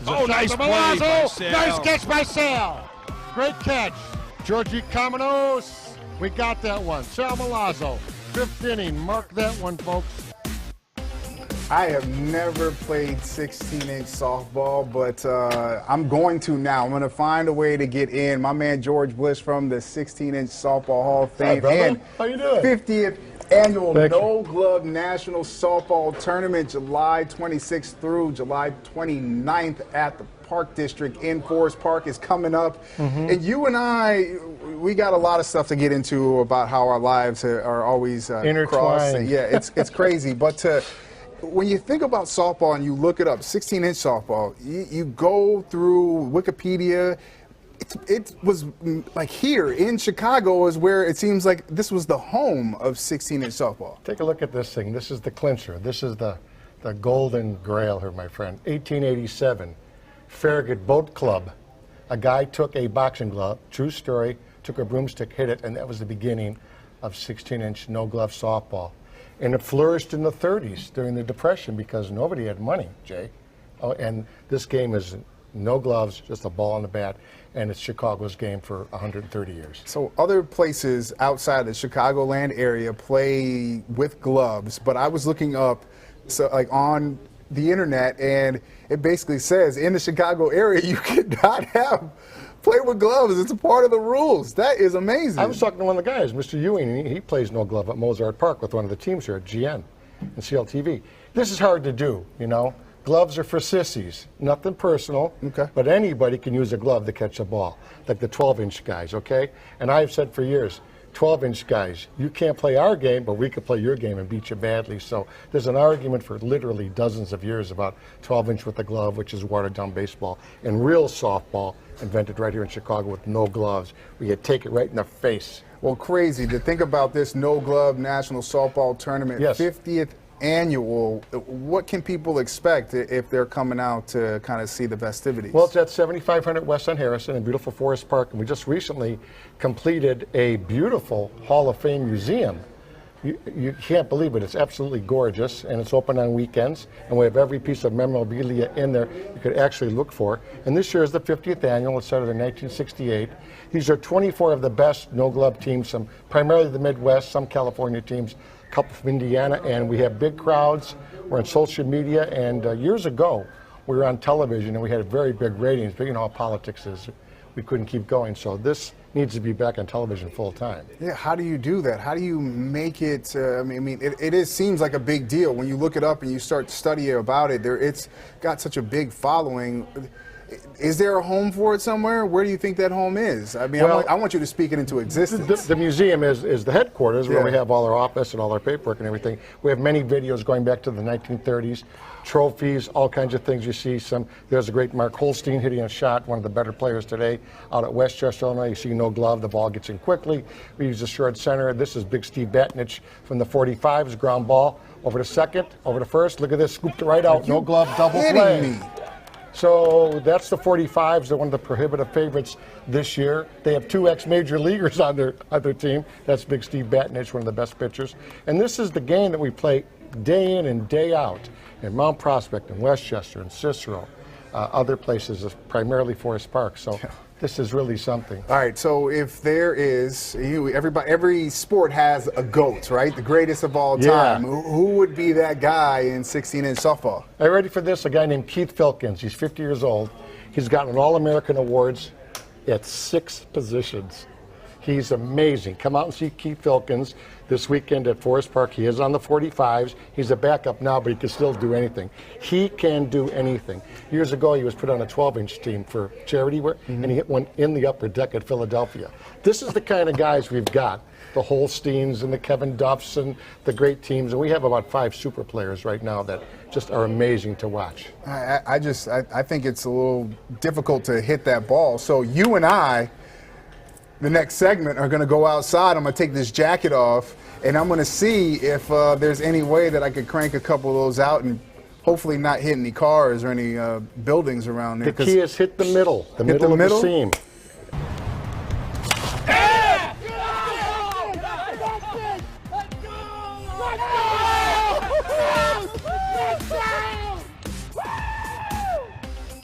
Oh, nice play by Sale. Nice catch by Sale. Great catch. Georgie Kamenos. We got that one. Sal Milazzo. 5th inning. Mark that one, folks. I have never played 16-inch softball, but I'm going to now. I'm going to find a way to get in. My man George Bliss from the 16-inch Softball Hall of Fame. Hi, and how you doing? 50th Annual Thank No Glove National Softball Tournament, July 26th through July 29th at the Park District in Forest Park is coming up. And you and I, we got a lot of stuff to get into about how our lives are always intertwined. Yeah, it's crazy. But when you think about softball and you look it up, 16-inch softball, you go through Wikipedia. It was like here in Chicago is where it seems like this was the home of 16-inch softball. Take a look at this thing. This is the clincher. This is the golden grail here, my friend. 1887, Farragut Boat Club. A guy took a boxing glove, true story, took a broomstick, hit it, and that was the beginning of 16-inch no-glove softball. And it flourished in the 30s during the Depression because nobody had money, Jay. Oh, and this game is no gloves, just a ball and a bat, and it's Chicago's game for 130 years. So other places outside the Chicagoland area play with gloves, but I was looking up on the internet, and it basically says in the Chicago area you cannot play with gloves. It's a part of the rules. That is amazing. I was talking to one of the guys, Mr. Ewing, and he plays no glove at Mozart Park with one of the teams here at GN and CLTV. This is hard to do, you know. Gloves are for sissies, nothing personal, but anybody can use a glove to catch a ball, like the 12-inch guys, okay? And I've said for years, 12-inch guys, you can't play our game, but we could play your game and beat you badly. So there's an argument for literally dozens of years about 12-inch with a glove, which is watered-down baseball, and real softball, invented right here in Chicago with no gloves, where you take it right in the face. Well, crazy to think about this no-glove National Softball Tournament, 50th Annual. What can people expect if they're coming out to kind of see the festivities? Well, it's at 7500 West on Harrison in beautiful Forest Park, and we just recently completed a beautiful Hall of Fame museum. You can't believe it. It's absolutely gorgeous, and it's open on weekends, and we have every piece of memorabilia in there you could actually look for. And this year is the 50th annual. It started in 1968. These are 24 of the best no-glove teams, some primarily the Midwest, some California teams, a couple from Indiana, and we have big crowds. We're on social media, and years ago, we were on television, and we had very big ratings, but you know how politics is. We couldn't keep going, so this needs to be back on television full time. Yeah, how do you do that? How do you make it? It seems like a big deal when you look it up and you start studying about it. It's got such a big following. Is there a home for it somewhere? Where do you think that home is? I mean, well, I want you to speak it into existence. The museum is the headquarters where we have all our office and all our paperwork and everything. We have many videos going back to the 1930s, trophies, all kinds of things you see. There's a great Mark Holstein hitting a shot, one of the better players today out at Westchester, Illinois. You see no glove, the ball gets in quickly. We use the short center. This is Big Steve Batnich from the 45s, ground ball over to second, over to first. Look at this, scooped it right out, no glove, double play. So that's the 45s. They're one of the prohibitive favorites this year. They have 2 ex-major leaguers on their team. That's Big Steve Batnich, one of the best pitchers. And this is the game that we play day in and day out in Mount Prospect and Westchester and Cicero, other places, primarily Forest Park. So this is really something. All right, so if there is, every sport has a GOAT, right? The greatest of all time. Who would be that guy in 16-inch softball? Are you ready for this? A guy named Keith Filkins. He's 50 years old. He's gotten All-American awards at 6 positions. He's amazing. Come out and see Keith Filkins this weekend at Forest Park. He is on the 45s. He's a backup now, but he can still do anything. He can do anything. Years ago, he was put on a 12-inch team for charity work, and he hit one in the upper deck at Philadelphia. This is the kind of guys we've got. The Holsteins and the Kevin Duffs and the great teams. And we have about 5 super players right now that just are amazing to watch. I think it's a little difficult to hit that ball. So you and I, the next segment, are going to go outside. I'm going to take this jacket off, and I'm going to see if there's any way that I could crank a couple of those out and hopefully not hit any cars or any buildings around there. The key is hit the middle, the middle of the seam.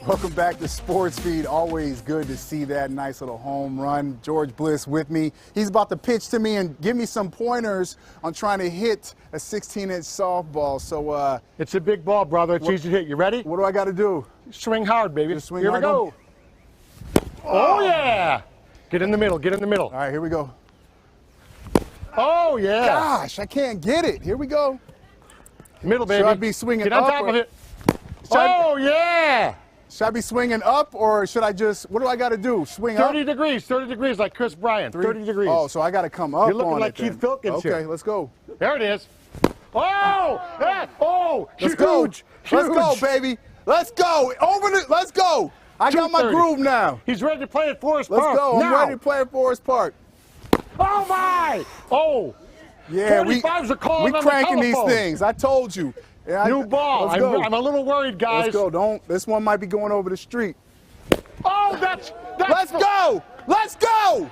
Welcome back to Sports Feed. Always good to see that nice little home run. George Bliss with me. He's about to pitch to me and give me some pointers on trying to hit a 16-inch softball. So it's a big ball, brother. It's easy to hit. You ready? What do I got to do? Swing hard, baby. Just swing here hard. We go. Oh, yeah. Get in the middle. Get in the middle. All right, here we go. Oh, yeah. Gosh, I can't get it. Here we go. Middle, baby. Should I be swinging Get on up? top of it. Oh, yeah. Should I be swinging up, or should I just, what do I got to do? Swing 30 up? degrees, 30 degrees like Chris Bryant. 30 degrees. Oh, so I got to come up. You're looking on like it Keith Filkins Okay, here. let's go. There it is. Oh! Oh! Let's Huge! go. Huge. Let's go, baby. Let's go. Let's go. I got my 230. groove now. He's ready to play at Forest Park. Let's go. I'm now. ready to play at Forest Park. Oh, my! Oh! Yeah, 45's are calling we on the cranking these telephone. things. I told you. Yeah, New ball. Let's go. I'm a little worried, guys. Let's go. This one might be going over the street. Oh, that's Let's go. Let's go.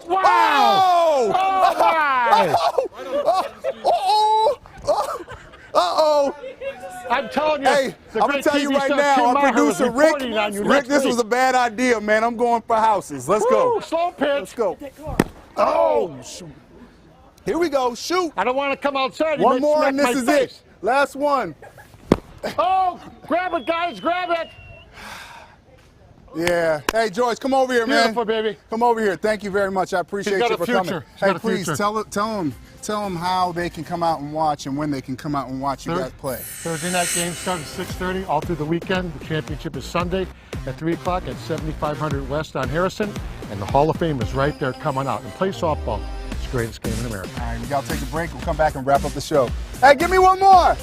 Wow! Oh! Oh, my! Uh-oh. I'm telling you, Hey, the I'm going great to tell you TV right star now, Tim our Meyer was producer Rick, reporting on you Rick, next this week. was a bad idea, man. I'm going for houses. Let's go. Woo, slow pitch. Let's go. Oh, shoot. Here we go. Shoot. I don't want to come outside. You One might more smack and this my is face. it. Last one. Oh, grab it, guys. Grab it. Yeah. Hey, George, come over here, man. Beautiful, baby. Come over here. Thank you very much. I appreciate got you a for future. coming. He's Hey, got a please future. tell them how they can come out and watch and when they can come out and watch you guys play. Thursday night games start at 6:30 all through the weekend. The championship is Sunday at 3 o'clock at 7500 West on Harrison. And the Hall of Fame is right there coming out. And play softball. It's the greatest game in America. All right, we got to take a break. We'll come back and wrap up the show. Hey, give me one more.